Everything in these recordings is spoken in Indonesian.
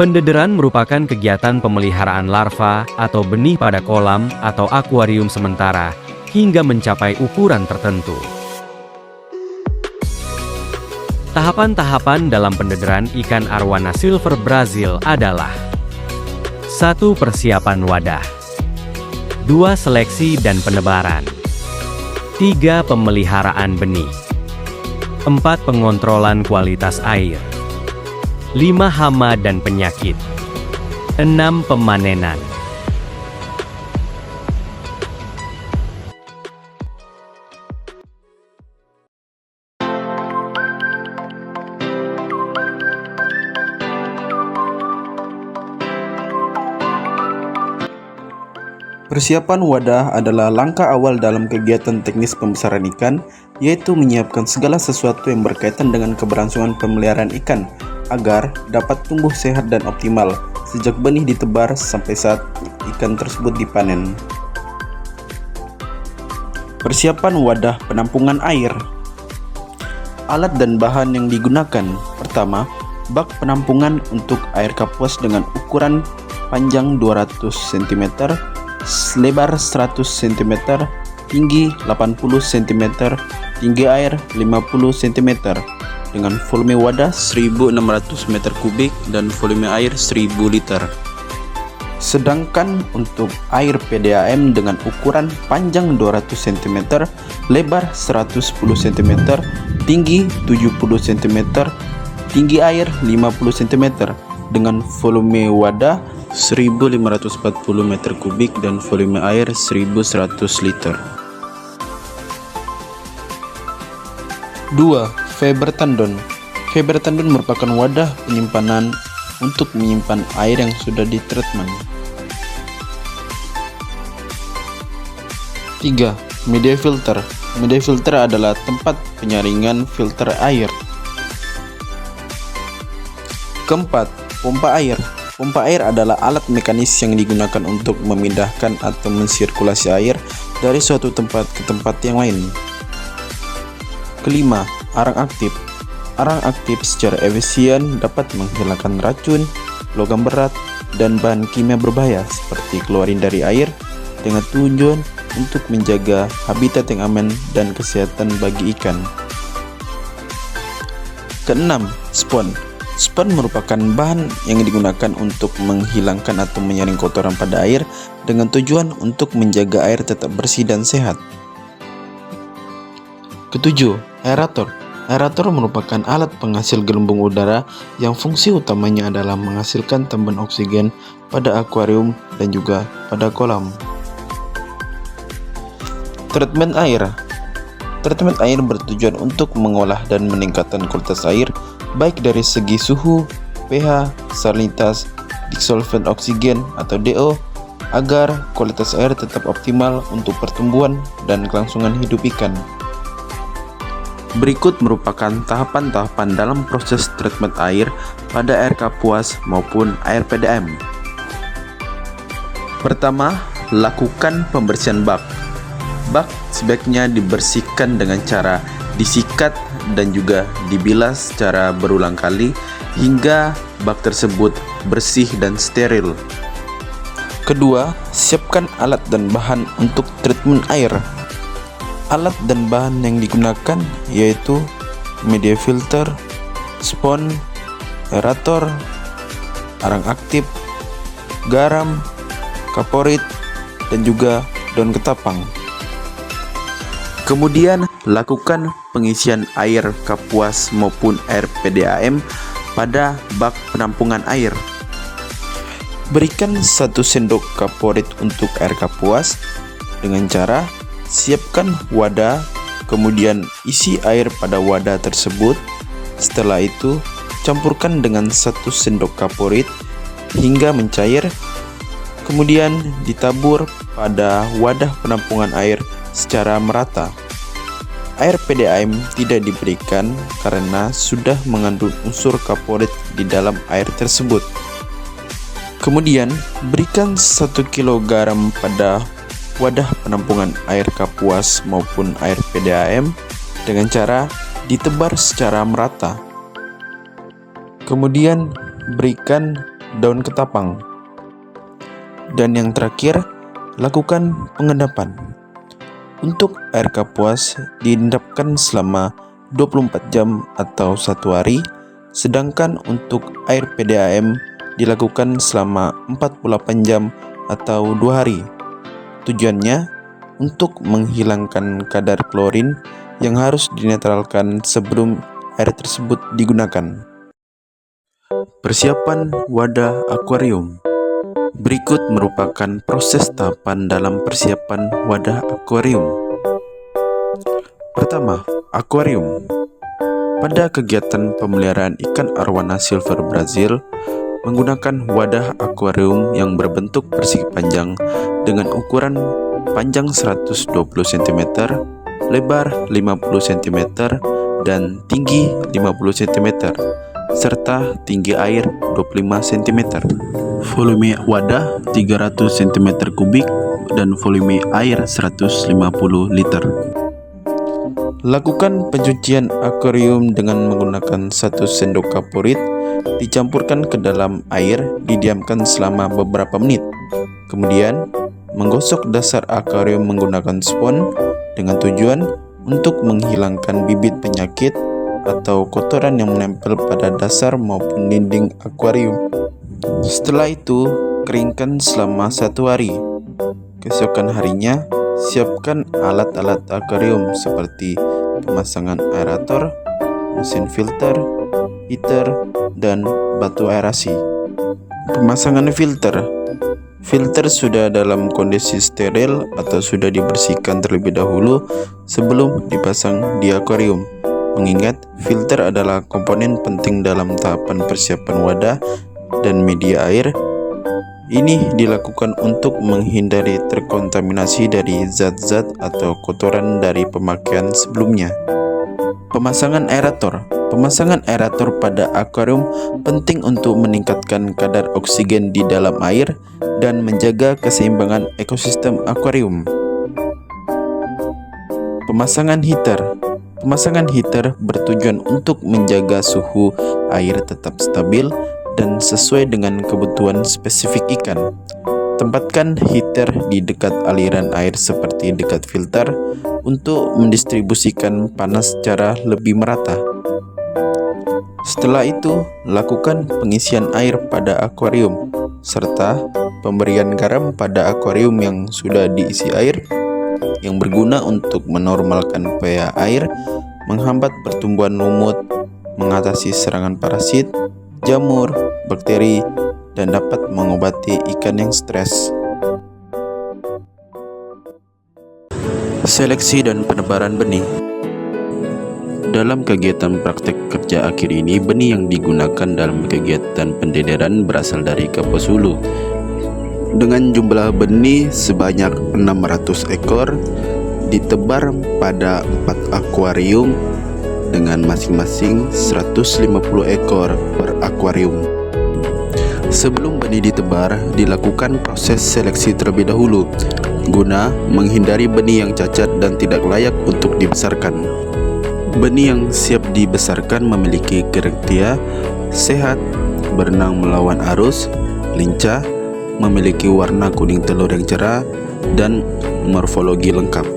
Pendederan merupakan kegiatan pemeliharaan larva atau benih pada kolam atau akuarium sementara hingga mencapai ukuran tertentu. Tahapan-tahapan dalam pendederan ikan arwana silver Brazil adalah: 1. Persiapan wadah, 2. Seleksi dan penebaran, 3. Pemeliharaan benih, 4. Pengontrolan kualitas air, 5. Hama dan penyakit, 6. Pemanenan. Persiapan wadah adalah langkah awal dalam kegiatan teknis pembesaran ikan, yaitu menyiapkan segala sesuatu yang berkaitan dengan keberlangsungan pemeliharaan ikan agar dapat tumbuh sehat dan optimal sejak benih ditebar sampai saat ikan tersebut dipanen. Persiapan wadah penampungan air. Alat dan bahan yang digunakan: pertama, bak penampungan untuk air kapuas dengan ukuran panjang 200 cm, lebar 100 cm, tinggi 80 cm, tinggi air 50 cm, dengan volume wadah 1600 m3 dan volume air 1000 liter. Sedangkan untuk air PDAM dengan ukuran panjang 200 cm, lebar 110 cm, tinggi 70 cm, tinggi air 50 cm, dengan volume wadah 1540 m3 dan volume air 1100 liter. 2. Faber tandon. Faber tandon merupakan wadah penyimpanan untuk menyimpan air yang sudah ditreatment. 3. Media filter. Media filter adalah tempat penyaringan filter air. Keempat, pompa air. Pompa air adalah alat mekanis yang digunakan untuk memindahkan atau mensirkulasi air dari suatu tempat ke tempat yang lain. Kelima, arang aktif. Arang aktif secara efisien dapat menghilangkan racun, logam berat, dan bahan kimia berbahaya seperti klorin dari air dengan tujuan untuk menjaga habitat yang aman dan kesehatan bagi ikan. Keenam, spon. Spon merupakan bahan yang digunakan untuk menghilangkan atau menyaring kotoran pada air dengan tujuan untuk menjaga air tetap bersih dan sehat. Ketujuh, aerator. Aerator merupakan alat penghasil gelembung udara yang fungsi utamanya adalah menghasilkan tambahan oksigen pada akuarium dan juga pada kolam. Treatment air. Treatment air bertujuan untuk mengolah dan meningkatkan kualitas air baik dari segi suhu, pH, salinitas, disolvent oksigen atau DO, agar kualitas air tetap optimal untuk pertumbuhan dan kelangsungan hidup ikan. Berikut merupakan tahapan-tahapan dalam proses treatment air pada air kapuas maupun air PDAM. Pertama, lakukan pembersihan bak. Bak sebaiknya dibersihkan dengan cara disikat dan juga dibilas secara berulang kali hingga bak tersebut bersih dan steril. Kedua, siapkan alat dan bahan untuk treatment air. Alat dan bahan yang digunakan yaitu media filter, spon, aerator, arang aktif, garam, kaporit, dan juga daun ketapang. Kemudian lakukan pengisian air kapuas maupun air PDAM pada bak penampungan air. Berikan 1 sendok kaporit untuk air kapuas dengan cara siapkan wadah, kemudian isi air pada wadah tersebut. Setelah itu, campurkan dengan 1 sendok kaporit hingga mencair, kemudian ditabur pada wadah penampungan air secara merata. Air PDAM tidak diberikan karena sudah mengandung unsur kaporit di dalam air tersebut. Kemudian, berikan 1 kg garam pada wadah penampungan air kapuas maupun air PDAM dengan cara ditebar secara merata. Kemudian, berikan daun ketapang. Dan yang terakhir, lakukan pengendapan. Untuk air kapuas diendapkan selama 24 jam atau 1 hari, sedangkan untuk air PDAM dilakukan selama 48 jam atau 2 hari. Tujuannya untuk menghilangkan kadar klorin yang harus dinetralkan sebelum air tersebut digunakan. Persiapan wadah akuarium. Berikut merupakan proses tahapan dalam persiapan wadah akuarium. Pertama, akuarium. Pada kegiatan pemeliharaan ikan arwana silver Brazil, menggunakan wadah akuarium yang berbentuk persegi panjang dengan ukuran panjang 120 cm, lebar 50 cm, dan tinggi 50 cm, serta tinggi air 25 cm. Volume wadah 300 cm3 dan volume air 150 liter. Lakukan pencucian akuarium dengan menggunakan 1 sendok kaporit, dicampurkan ke dalam air, didiamkan selama beberapa menit. Kemudian, menggosok dasar akuarium menggunakan spons dengan tujuan untuk menghilangkan bibit penyakit atau kotoran yang menempel pada dasar maupun dinding akuarium. Setelah itu, keringkan selama 1 hari. Keesokan harinya, siapkan alat-alat akuarium seperti pemasangan aerator, mesin filter, heater, dan batu aerasi. Pemasangan filter. Filter sudah dalam kondisi steril atau sudah dibersihkan terlebih dahulu sebelum dipasang di akuarium. Mengingat filter adalah komponen penting dalam tahapan persiapan wadah dan media air. Ini dilakukan untuk menghindari terkontaminasi dari zat-zat atau kotoran dari pemakaian sebelumnya. Pemasangan aerator. Pemasangan aerator pada akuarium penting untuk meningkatkan kadar oksigen di dalam air dan menjaga keseimbangan ekosistem akuarium. Pemasangan heater. Pemasangan heater bertujuan untuk menjaga suhu air tetap stabil dan sesuai dengan kebutuhan spesifik ikan. Tempatkan heater di dekat aliran air seperti dekat filter untuk mendistribusikan panas secara lebih merata. Setelah itu, lakukan pengisian air pada akuarium serta pemberian garam pada akuarium yang sudah diisi air, yang berguna untuk menormalkan pH air, menghambat pertumbuhan lumut, mengatasi serangan parasit, jamur, bakteri, dan dapat mengobati ikan yang stres. Seleksi dan penebaran benih. Dalam kegiatan praktek kerja akhir ini, benih yang digunakan dalam kegiatan pendederan berasal dari Kapuas Hulu. Dengan jumlah benih sebanyak 600 ekor, ditebar pada 4 akuarium dengan masing-masing 150 ekor per akuarium. Sebelum benih ditebar, dilakukan proses seleksi terlebih dahulu guna menghindari benih yang cacat dan tidak layak untuk dibesarkan. Benih yang siap dibesarkan memiliki kriteria sehat, berenang melawan arus, lincah, memiliki warna kuning telur yang cerah, dan morfologi lengkap.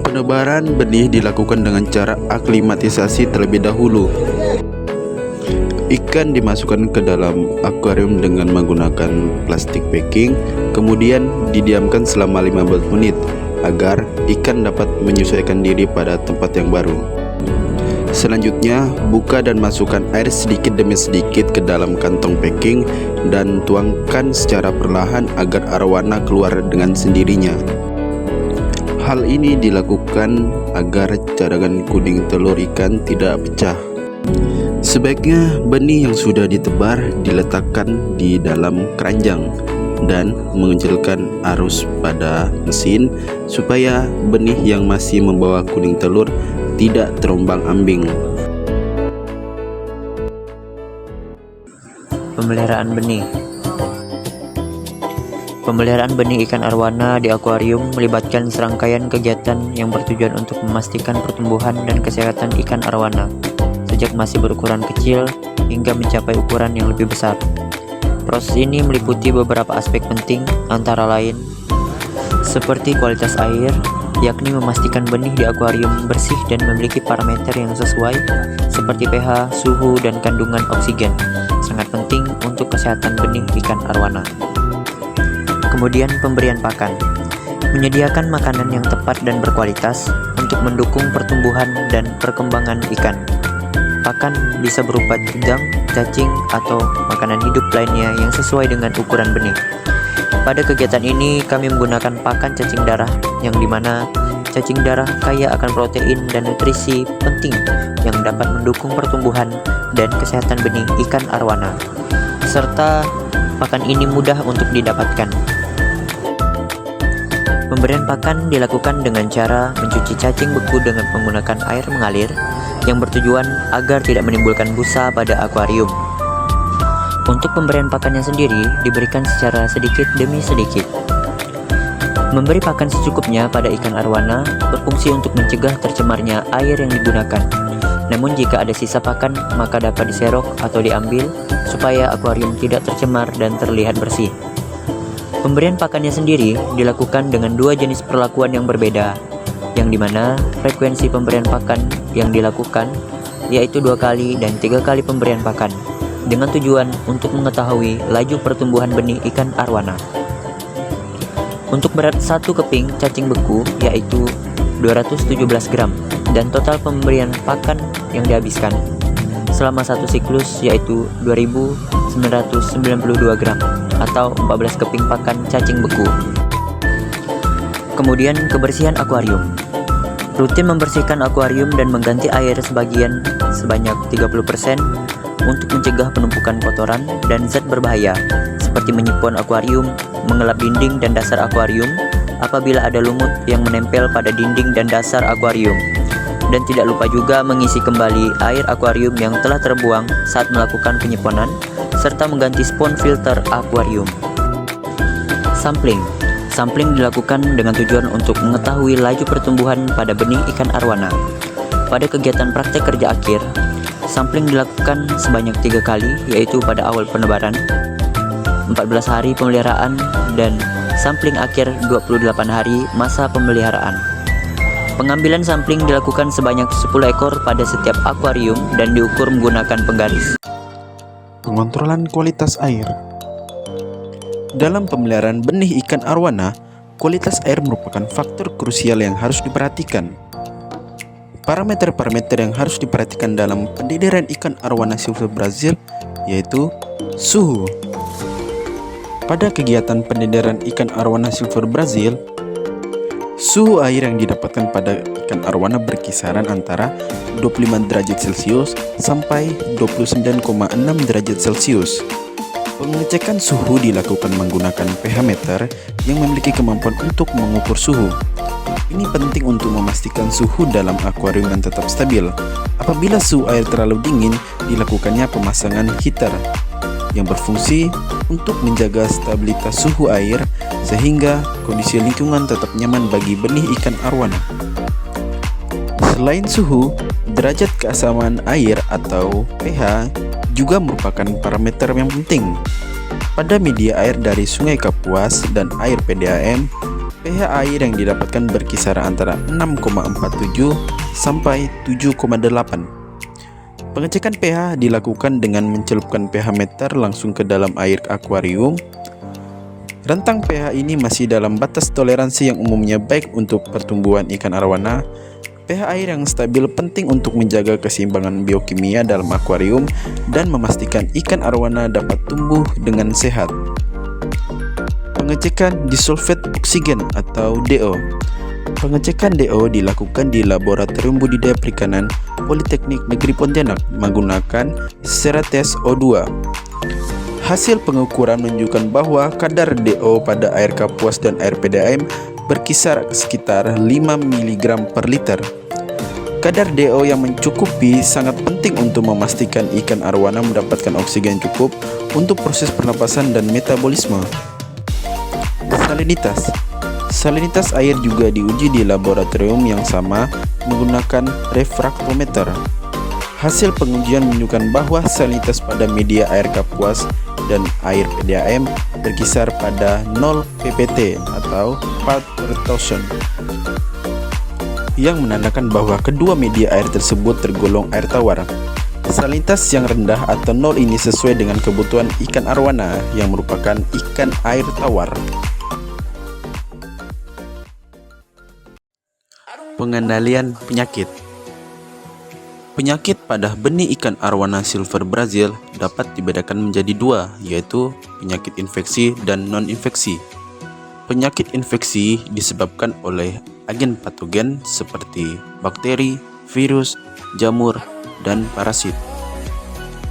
Penebaran benih dilakukan dengan cara aklimatisasi terlebih dahulu. Ikan dimasukkan ke dalam akuarium dengan menggunakan plastik packing, kemudian didiamkan selama 15 menit agar ikan dapat menyesuaikan diri pada tempat yang baru. Selanjutnya, buka dan masukkan air sedikit demi sedikit ke dalam kantong packing dan tuangkan secara perlahan agar arwana keluar dengan sendirinya. Hal ini dilakukan agar cadangan kuning telur ikan tidak pecah. Sebaiknya benih yang sudah ditebar diletakkan di dalam keranjang dan mengecilkan arus pada mesin supaya benih yang masih membawa kuning telur tidak terombang-ambing. Pemeliharaan benih. Pemeliharaan benih ikan arwana di akuarium melibatkan serangkaian kegiatan yang bertujuan untuk memastikan pertumbuhan dan kesehatan ikan arwana sejak masih berukuran kecil hingga mencapai ukuran yang lebih besar. Proses ini meliputi beberapa aspek penting, antara lain seperti kualitas air, yakni memastikan benih di akuarium bersih dan memiliki parameter yang sesuai seperti pH, suhu, dan kandungan oksigen. Sangat penting untuk kesehatan benih ikan arwana. Kemudian pemberian pakan. Menyediakan makanan yang tepat dan berkualitas untuk mendukung pertumbuhan dan perkembangan ikan. Pakan bisa berupa udang, cacing, atau makanan hidup lainnya yang sesuai dengan ukuran benih. Pada kegiatan ini kami menggunakan pakan cacing darah, yang dimana cacing darah kaya akan protein dan nutrisi penting yang dapat mendukung pertumbuhan dan kesehatan benih ikan arwana. Serta pakan ini mudah untuk didapatkan. Pemberian pakan dilakukan dengan cara mencuci cacing beku dengan menggunakan air mengalir yang bertujuan agar tidak menimbulkan busa pada akuarium. Untuk pemberian pakannya sendiri diberikan secara sedikit demi sedikit. Memberi pakan secukupnya pada ikan arwana berfungsi untuk mencegah tercemarnya air yang digunakan. Namun jika ada sisa pakan maka dapat diserok atau diambil supaya akuarium tidak tercemar dan terlihat bersih. Pemberian pakannya sendiri dilakukan dengan dua jenis perlakuan yang berbeda, yang dimana frekuensi pemberian pakan yang dilakukan yaitu 2 kali dan 3 kali pemberian pakan, dengan tujuan untuk mengetahui laju pertumbuhan benih ikan arwana. Untuk berat 1 keping cacing beku yaitu 217 gram, dan total pemberian pakan yang dihabiskan selama 1 siklus yaitu 2.992 gram atau 14 keping pakan cacing beku. Kemudian kebersihan akuarium. Rutin membersihkan akuarium dan mengganti air sebanyak 30% untuk mencegah penumpukan kotoran dan zat berbahaya seperti menyipon akuarium, mengelap dinding dan dasar akuarium apabila ada lumut yang menempel pada dinding dan dasar akuarium. Dan tidak lupa juga mengisi kembali air akuarium yang telah terbuang saat melakukan penyiponan, serta mengganti spon filter akuarium. Sampling. Sampling dilakukan dengan tujuan untuk mengetahui laju pertumbuhan pada benih ikan arwana. Pada kegiatan praktek kerja akhir, sampling dilakukan sebanyak 3 kali, yaitu pada awal penebaran, 14 hari pemeliharaan, dan sampling akhir 28 hari masa pemeliharaan. Pengambilan sampling dilakukan sebanyak 10 ekor pada setiap akuarium dan diukur menggunakan penggaris. Pengontrolan kualitas air. Dalam pemeliharaan benih ikan arwana, kualitas air merupakan faktor krusial yang harus diperhatikan. Parameter-parameter yang harus diperhatikan dalam pendiliran ikan arwana silver Brazil yaitu suhu. Pada kegiatan pendiliran ikan arwana silver Brazil, suhu air yang didapatkan pada ikan arwana berkisaran antara 25 derajat Celcius sampai 29,6 derajat Celcius. Pengecekan suhu dilakukan menggunakan pH meter yang memiliki kemampuan untuk mengukur suhu. Ini penting untuk memastikan suhu dalam akuarium yang tetap stabil. Apabila suhu air terlalu dingin, dilakukannya pemasangan heater yang berfungsi untuk menjaga stabilitas suhu air sehingga kondisi lingkungan tetap nyaman bagi benih ikan arwana. Selain suhu, derajat keasaman air atau pH juga merupakan parameter yang penting. Pada media air dari Sungai Kapuas dan air PDAM, pH air yang didapatkan berkisar antara 6,47 sampai 7,8. Pengecekan pH dilakukan dengan mencelupkan pH meter langsung ke dalam air akuarium. Rentang pH ini masih dalam batas toleransi yang umumnya baik untuk pertumbuhan ikan arwana. pH air yang stabil penting untuk menjaga keseimbangan biokimia dalam akuarium dan memastikan ikan arwana dapat tumbuh dengan sehat. Pengecekan disulfat oksigen atau DO. Pengecekan DO dilakukan di Laboratorium Budidaya Perikanan Politeknik Negeri Pontianak menggunakan Serates O2. Hasil pengukuran menunjukkan bahwa kadar DO pada air Kapuas dan air PDAM berkisar sekitar 5 mg per liter. Kadar DO yang mencukupi sangat penting untuk memastikan ikan arwana mendapatkan oksigen cukup untuk proses pernapasan dan metabolisme. Salinitas. Salinitas air juga diuji di laboratorium yang sama menggunakan refraktometer. Hasil pengujian menunjukkan bahwa salinitas pada media air Kapuas dan air PDAM berkisar pada 0 ppt atau part per thousand, yang menandakan bahwa kedua media air tersebut tergolong air tawar. Salinitas yang rendah atau 0 ini sesuai dengan kebutuhan ikan arwana yang merupakan ikan air tawar. Pengendalian penyakit. Penyakit pada benih ikan arwana silver Brazil dapat dibedakan menjadi dua, yaitu penyakit infeksi dan non-infeksi. Penyakit infeksi disebabkan oleh agen patogen seperti bakteri, virus, jamur, dan parasit.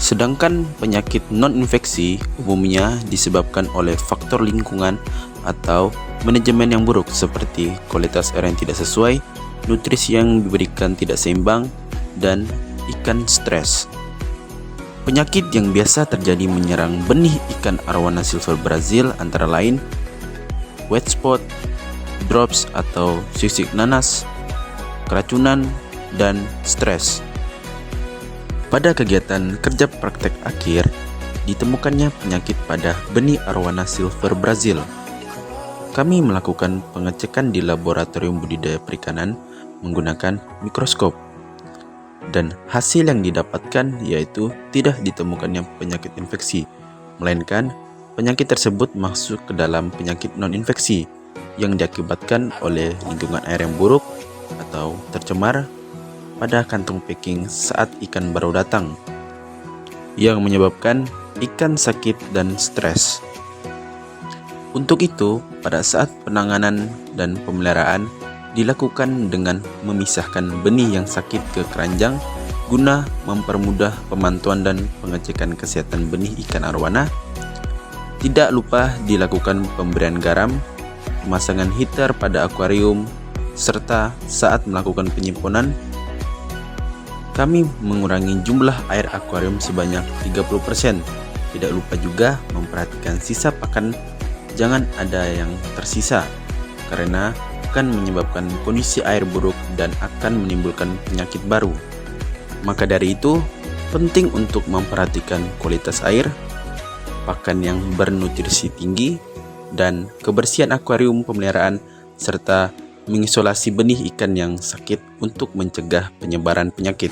Sedangkan penyakit non-infeksi umumnya disebabkan oleh faktor lingkungan atau manajemen yang buruk seperti kualitas air yang tidak sesuai, nutrisi yang diberikan tidak seimbang, dan ikan stres. Penyakit yang biasa terjadi menyerang benih ikan arwana silver Brazil antara lain white spot, drops atau sisik nanas, keracunan, dan stres. Pada kegiatan kerja praktek akhir, ditemukannya penyakit pada benih arwana silver Brazil. Kami melakukan pengecekan di laboratorium budidaya perikanan menggunakan mikroskop. Dan hasil yang didapatkan yaitu tidak ditemukannya penyakit infeksi, melainkan penyakit tersebut masuk ke dalam penyakit non-infeksi yang diakibatkan oleh lingkungan air yang buruk atau tercemar pada kantong packing saat ikan baru datang, yang menyebabkan ikan sakit dan stres. Untuk itu, pada saat penanganan dan pemeliharaan dilakukan dengan memisahkan benih yang sakit ke keranjang guna mempermudah pemantauan dan pengecekan kesehatan benih ikan arwana. Tidak lupa dilakukan pemberian garam, pemasangan heater pada akuarium, serta saat melakukan penyimpanan, kami mengurangi jumlah air akuarium sebanyak 30%. Tidak lupa juga memperhatikan sisa pakan, jangan ada yang tersisa, karena akan menyebabkan kondisi air buruk dan akan menimbulkan penyakit baru. Maka dari itu, penting untuk memperhatikan kualitas air, pakan yang bernutrisi tinggi, dan kebersihan akuarium pemeliharaan, serta mengisolasi benih ikan yang sakit untuk mencegah penyebaran penyakit.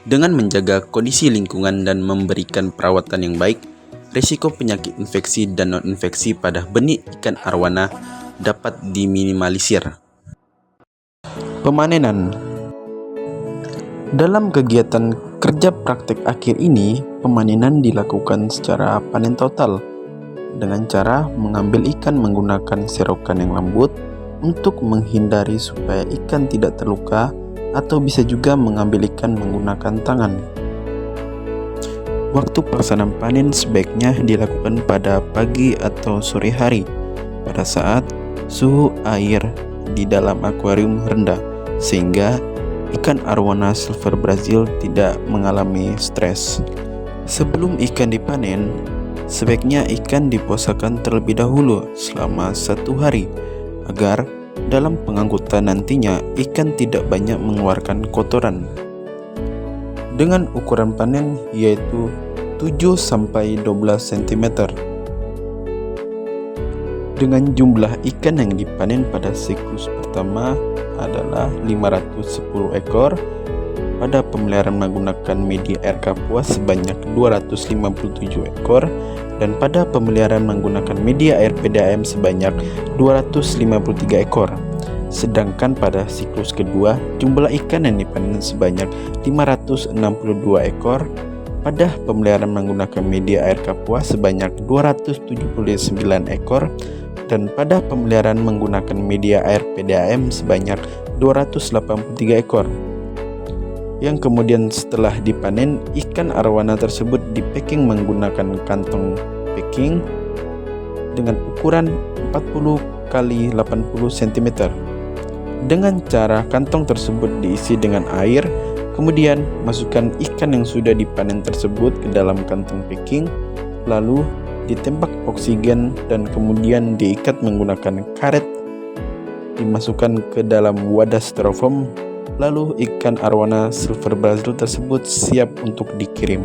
Dengan menjaga kondisi lingkungan dan memberikan perawatan yang baik, risiko penyakit infeksi dan non-infeksi pada benih ikan arwana dapat diminimalisir. Pemanenan. Dalam kegiatan kerja praktek akhir ini, pemanenan dilakukan secara panen total dengan cara mengambil ikan menggunakan serokan yang lembut untuk menghindari supaya ikan tidak terluka, atau bisa juga mengambil ikan menggunakan tangan. Waktu pelaksanaan panen sebaiknya dilakukan pada pagi atau sore hari pada saat suhu air di dalam akuarium rendah, sehingga ikan arwana silver Brazil tidak mengalami stres. Sebelum ikan dipanen, sebaiknya ikan dipuasakan terlebih dahulu selama 1 hari agar dalam pengangkutan nantinya ikan tidak banyak mengeluarkan kotoran. Dengan ukuran panen yaitu 7-12 cm. Dengan jumlah ikan yang dipanen pada siklus pertama adalah 510 ekor, pada pemeliharaan menggunakan media air Kapuas sebanyak 257 ekor, dan pada pemeliharaan menggunakan media air PDAM sebanyak 253 ekor. Sedangkan pada siklus kedua, jumlah ikan yang dipanen sebanyak 562 ekor, pada pemeliharaan menggunakan media air Kapuas sebanyak 279 ekor, dan pada pemeliharaan menggunakan media air PDAM sebanyak 283 ekor. Yang kemudian setelah dipanen, ikan arwana tersebut dipacking menggunakan kantong packing dengan ukuran 40 x 80 cm. Dengan cara kantong tersebut diisi dengan air, kemudian masukkan ikan yang sudah dipanen tersebut ke dalam kantong packing, lalu ditembak oksigen dan kemudian diikat menggunakan karet, dimasukkan ke dalam wadah styrofoam Lalu ikan arwana silver brazil tersebut siap untuk dikirim.